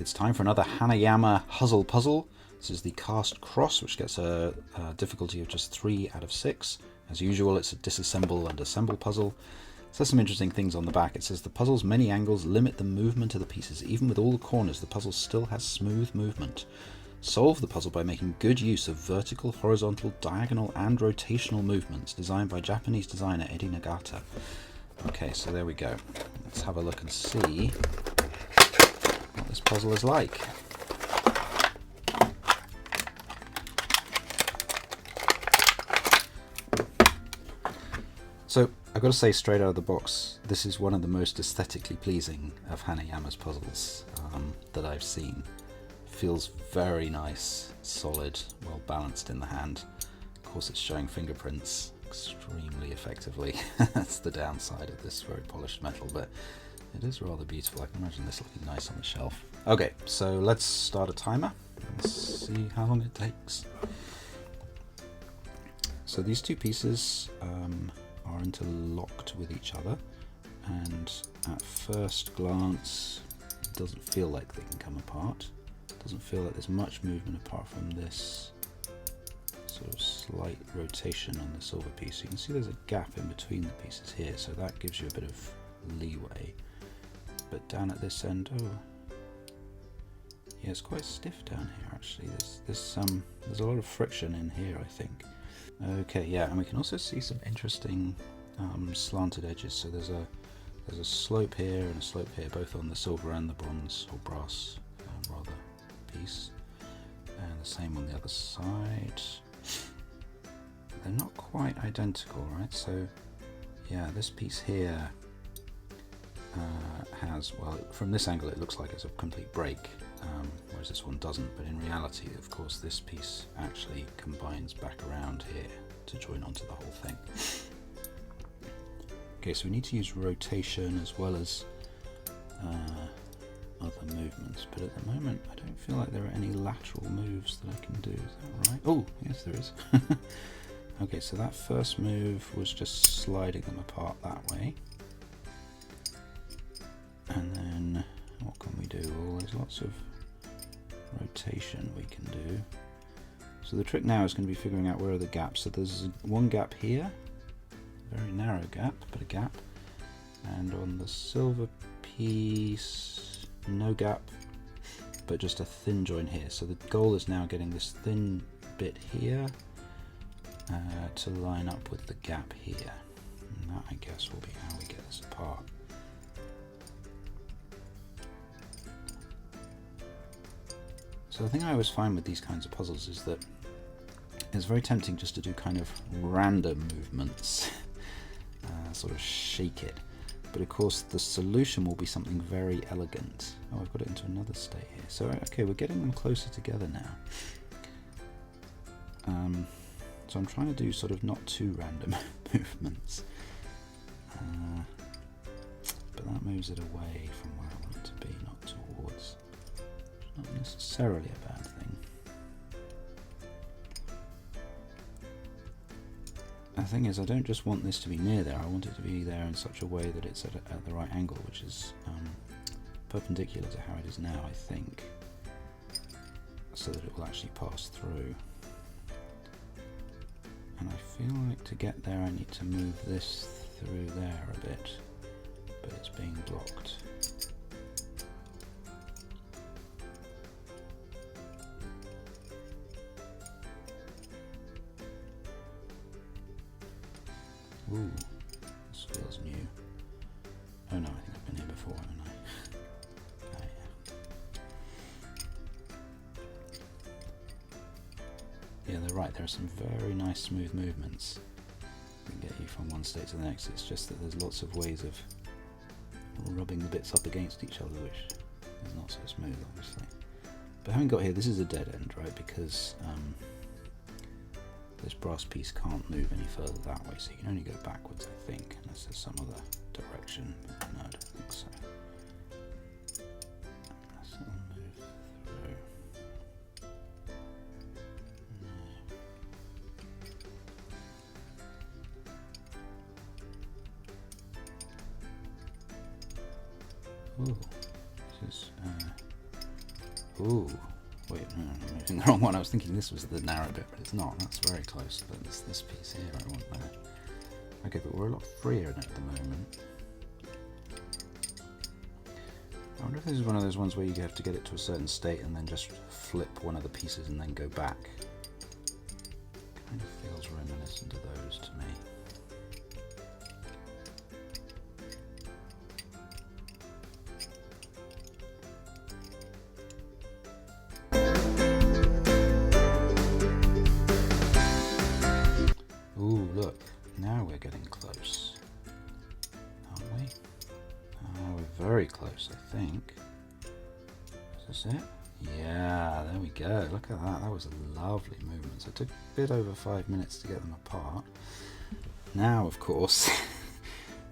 It's time for another Hanayama puzzle. This is the cast cross, which gets a difficulty of just 3 out of 6. As usual, it's a disassemble and assemble puzzle. It says some interesting things on the back. It says the puzzle's many angles limit the movement of the pieces. Even with all the corners, the puzzle still has smooth movement. Solve the puzzle by making good use of vertical, horizontal, diagonal, and rotational movements designed by Japanese designer Eddie Nagata. Okay, so there we go. Let's have a look and see what this puzzle is like. So I've got to say straight out of the box, this is one of the most aesthetically pleasing of Hanayama's puzzles that I've seen. Feels very nice, solid, well balanced in the hand. Of course it's showing fingerprints extremely effectively. That's the downside of this very polished metal, but it is rather beautiful. I can imagine this looking nice on the shelf. Okay, so let's start a timer and see how long it takes. So these two pieces are interlocked with each other, and at first glance it doesn't feel like they can come apart. It doesn't feel like there's much movement apart from this sort of slight rotation on the silver piece. You can see there's a gap in between the pieces here, so that gives you a bit of leeway. But down at this end, oh yeah, it's quite stiff down here actually. There's a lot of friction in here, I think. Okay, yeah, and we can also see some interesting slanted edges. So there's a slope here and a slope here, both on the silver and the bronze or brass rather piece, and the same on the other side. They're not quite identical, right? So yeah, this piece here has, well, from this angle it looks like it's a complete break, whereas this one doesn't, but in reality, of course, this piece actually combines back around here to join onto the whole thing. Okay, so we need to use rotation as well as other movements, but at the moment I don't feel like there are any lateral moves that I can do. Is that right? Oh, yes there is. Okay, so that first move was just sliding them apart that way. And then what can we do? Well, there's lots of rotation we can do. So the trick now is going to be figuring out where are the gaps. So there's one gap here, very narrow gap, but a gap. And on the silver piece, no gap, but just a thin join here. So the goal is now getting this thin bit here to line up with the gap here. And that, I guess, will be how we get this apart. So the thing I always find with these kinds of puzzles is that it's very tempting just to do kind of random movements, sort of shake it. But of course the solution will be something very elegant. Oh, I've got it into another state here. So okay, we're getting them closer together now. So I'm trying to do sort of not too random movements. But that moves it away from where I want it to be, not towards. Not necessarily a bad thing. The thing is, I don't just want this to be near there, I want it to be there in such a way that it's at the right angle, which is perpendicular to how it is now, I think, so that it will actually pass through. And I feel like to get there I need to move this through there a bit, but it's being blocked. Ooh, this feels new. Oh no, I think I've been here before, haven't I? Oh yeah. Yeah, they're right, there are some very nice smooth movements that can get you from one state to the next. It's just that there's lots of ways of rubbing the bits up against each other, which is not so smooth, obviously. But having got here, this is a dead end, right? Because this brass piece can't move any further that way, so you can only go backwards, I think, unless there's some other direction, but no, I don't think so. Unless it'll move through. No. Ooh, this is Ooh, wait, no, I'm moving the wrong one. I was thinking this was the narrow bit, but it's not. That's very close. But it's this piece here I want there. Okay, but we're a lot freer in it at the moment. I wonder if this is one of those ones where you have to get it to a certain state and then just flip one of the pieces and then go back. Kind of feels reminiscent of those to me. Ooh, look, now we're getting close, aren't we? We're very close, I think. Is this it? Yeah, there we go. Look at that. That was a lovely movement. So it took a bit over 5 minutes to get them apart. Now, of course,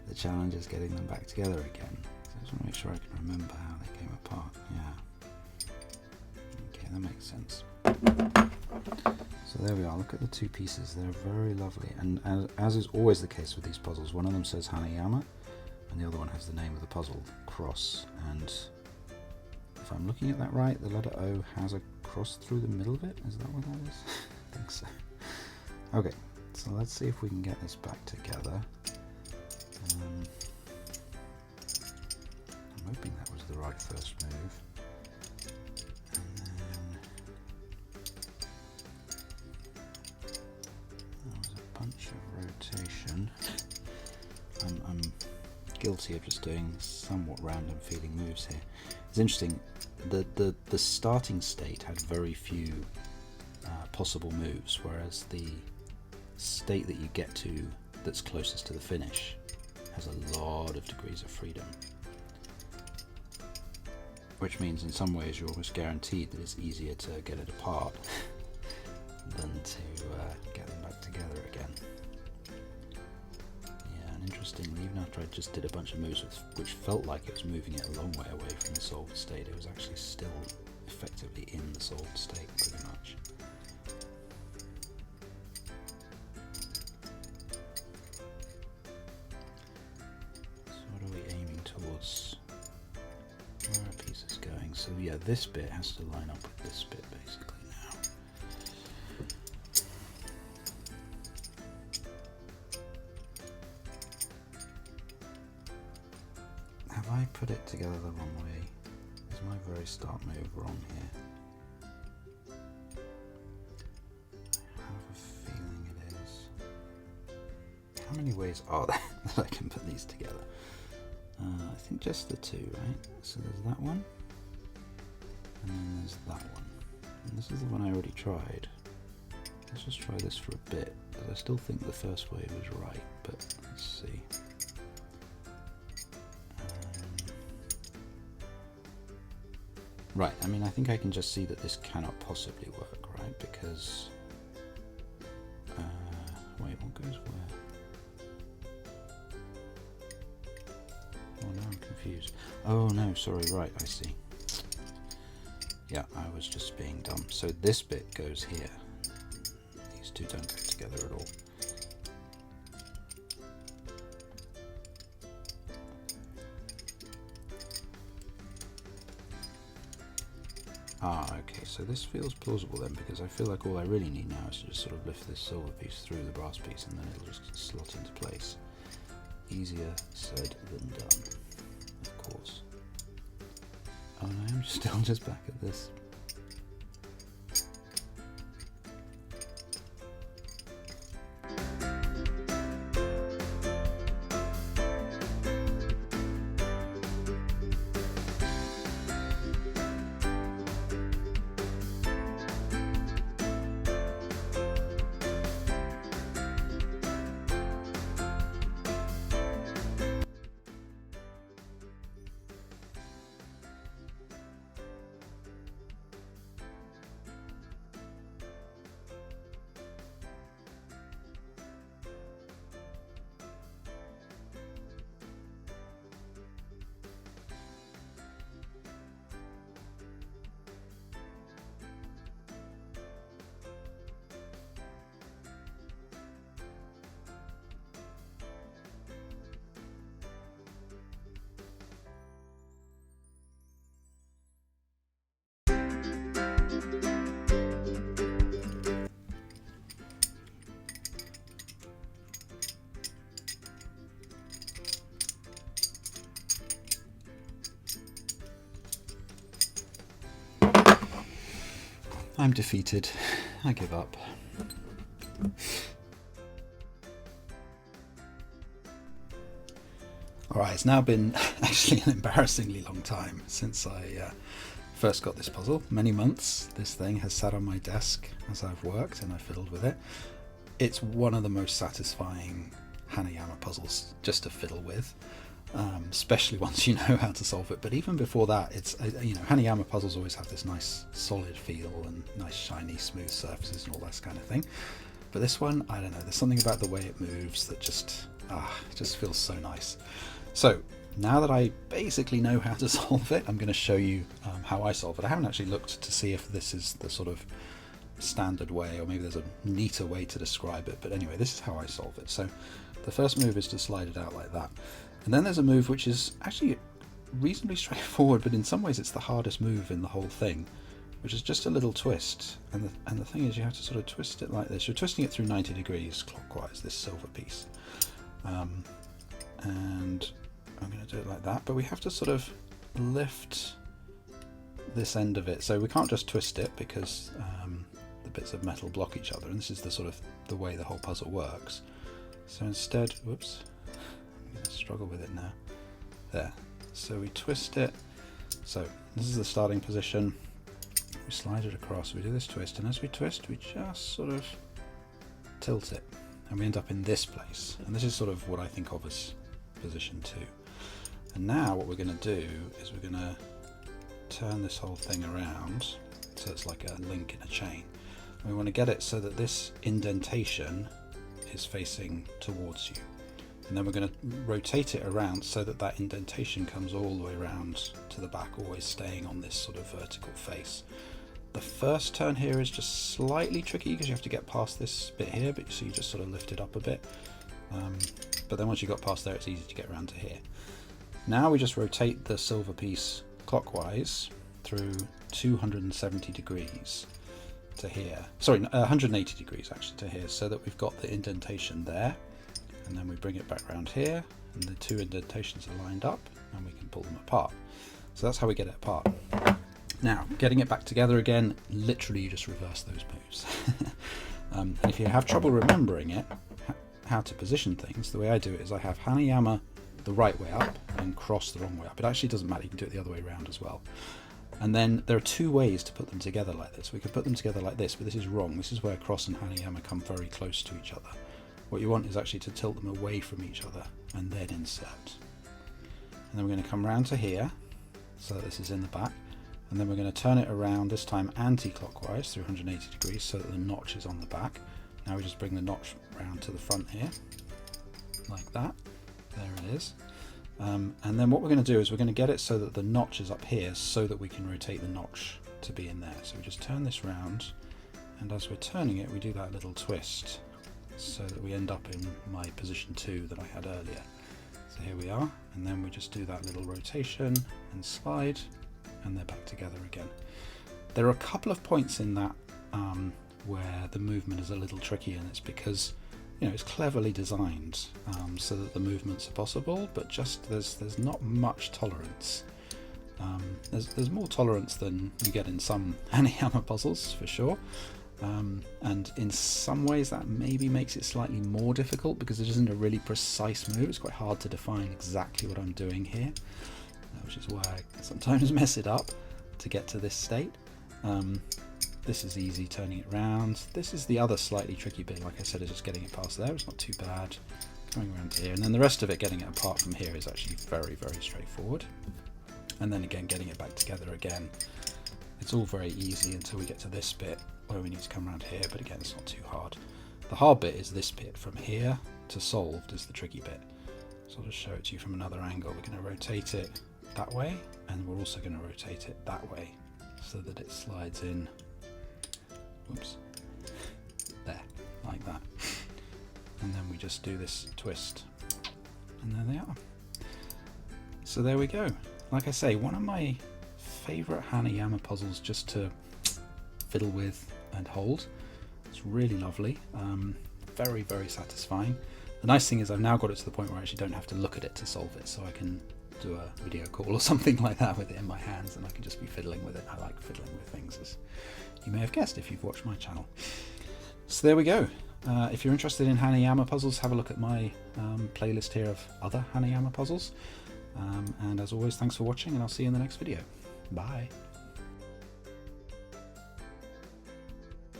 the challenge is getting them back together again. So I just want to make sure I can remember how they came apart. Yeah. Okay, that makes sense. So there we are. Look at the two pieces. They're very lovely. And as is always the case with these puzzles, one of them says Hanayama, and the other one has the name of the puzzle, Cross. And if I'm looking at that right, the letter O has a cross through the middle of it. Is that what that is? I think so. Okay, so let's see if we can get this back together. I'm hoping that was the right first move. And then there was a bunch of rotation. I'm guilty of just doing somewhat random feeling moves here. It's interesting, the starting state had very few possible moves, whereas the state that you get to that's closest to the finish has a lot of degrees of freedom. Which means in some ways you're almost guaranteed that it's easier to get it apart than to get them back together again. Interestingly, even after I just did a bunch of moves which felt like it was moving it a long way away from the solved state, it was actually still effectively in the solved state pretty much. So what are we aiming towards? Where are pieces going? So yeah, this bit has to line up with this bit basically now. Have I put it together the wrong way? Is my very start move wrong here? I have a feeling it is. How many ways are there that I can put these together? I think just the two, right? So there's that one, and then there's that one. And this is the one I already tried. Let's just try this for a bit, because I still think the first way was right, but let's see. Right, I mean, I think I can just see that this cannot possibly work, right? Because, wait, what goes where? Oh, now I'm confused. Oh, no, sorry, right, I see. Yeah, I was just being dumb. So this bit goes here. These two don't go together at all. Ah, okay, so this feels plausible then, because I feel like all I really need now is to just sort of lift this silver piece through the brass piece and then it'll just slot into place. Easier said than done, of course. Oh no, I'm still just back at this. I'm defeated. I give up. Alright, it's now been actually an embarrassingly long time since I first got this puzzle. Many months this thing has sat on my desk as I've worked and I fiddled with it. It's one of the most satisfying Hanayama puzzles just to fiddle with, especially once you know how to solve it. But even before that, it's Hanayama puzzles always have this nice solid feel and nice shiny smooth surfaces and all that kind of thing. But this one, I don't know, there's something about the way it moves that just feels so nice. So now that I basically know how to solve it, I'm going to show you how I solve it. I haven't actually looked to see if this is the sort of standard way, or maybe there's a neater way to describe it, but anyway, this is how I solve it. So the first move is to slide it out like that, and then there's a move which is actually reasonably straightforward, but in some ways it's the hardest move in the whole thing, which is just a little twist. And the thing is, you have to sort of twist it like this. You're twisting it through 90 degrees clockwise, this silver piece, and I'm going to do it like that, but we have to sort of lift this end of it, so we can't just twist it because the bits of metal block each other, and this is the sort of the way the whole puzzle works. So instead, whoops, I'm going to struggle with it now. There. So we twist it. So this is the starting position. We slide it across, we do this twist, and as we twist, we just sort of tilt it, and we end up in this place. And this is sort of what I think of as position 2. And now what we're going to do is we're going to turn this whole thing around so it's like a link in a chain. And we want to get it so that this indentation is facing towards you. And then we're going to rotate it around so that that indentation comes all the way around to the back, always staying on this sort of vertical face. The first turn here is just slightly tricky because you have to get past this bit here, but so you just sort of lift it up a bit. But then once you got past there, it's easy to get around to here. Now we just rotate the silver piece clockwise through 270 degrees to here. Sorry, 180 degrees actually to here, so that we've got the indentation there. And then we bring it back around here, and the two indentations are lined up, and we can pull them apart. So that's how we get it apart. Now, getting it back together again, literally you just reverse those moves. And if you have trouble remembering it, how to position things, the way I do it is I have Hanayama the right way up and cross the wrong way up. It actually doesn't matter, you can do it the other way around as well. And then there are two ways to put them together like this. We could put them together like this, but this is wrong. This is where cross and Hanayama come very close to each other. What you want is actually to tilt them away from each other and then insert. And then we're going to come round to here, so that this is in the back, and then we're going to turn it around, this time anti-clockwise through 180 degrees, so that the notch is on the back. Now we just bring the notch round to the front here, like that. There it is. And then what we're going to do is we're going to get it so that the notch is up here, so that we can rotate the notch to be in there. So we just turn this round, and as we're turning it, we do that little twist, so that we end up in my position 2 that I had earlier. So here we are, and then we just do that little rotation and slide, and they're back together again. There are a couple of points in that where the movement is a little tricky, and it's because it's cleverly designed so that the movements are possible, but just there's not much tolerance. There's more tolerance than you get in some Hanayama puzzles for sure. And in some ways that maybe makes it slightly more difficult because it isn't a really precise move. It's quite hard to define exactly what I'm doing here, which is why I sometimes mess it up to get to this state. This is easy, turning it round. This is the other slightly tricky bit, like I said, is just getting it past there. It's not too bad. Coming around to here, and then the rest of it, getting it apart from here, is actually very, very straightforward. And then again, getting it back together again, it's all very easy until we get to this bit where we need to come around here, but again, it's not too hard. The hard bit is this bit. From here to solved is the tricky bit. So I'll just show it to you from another angle. We're going to rotate it that way, and we're also going to rotate it that way so that it slides in, whoops, there, like that. And then we just do this twist, and there they are. So there we go. Like I say, one of my favourite Hanayama puzzles just to fiddle with and hold. It's really lovely, very, very satisfying. The nice thing is I've now got it to the point where I actually don't have to look at it to solve it, so I can do a video call or something like that with it in my hands, and I can just be fiddling with it. I like fiddling with things, as you may have guessed if you've watched my channel. So there we go. If you're interested in Hanayama puzzles, have a look at my playlist here of other Hanayama puzzles. And as always, thanks for watching, and I'll see you in the next video. Bye.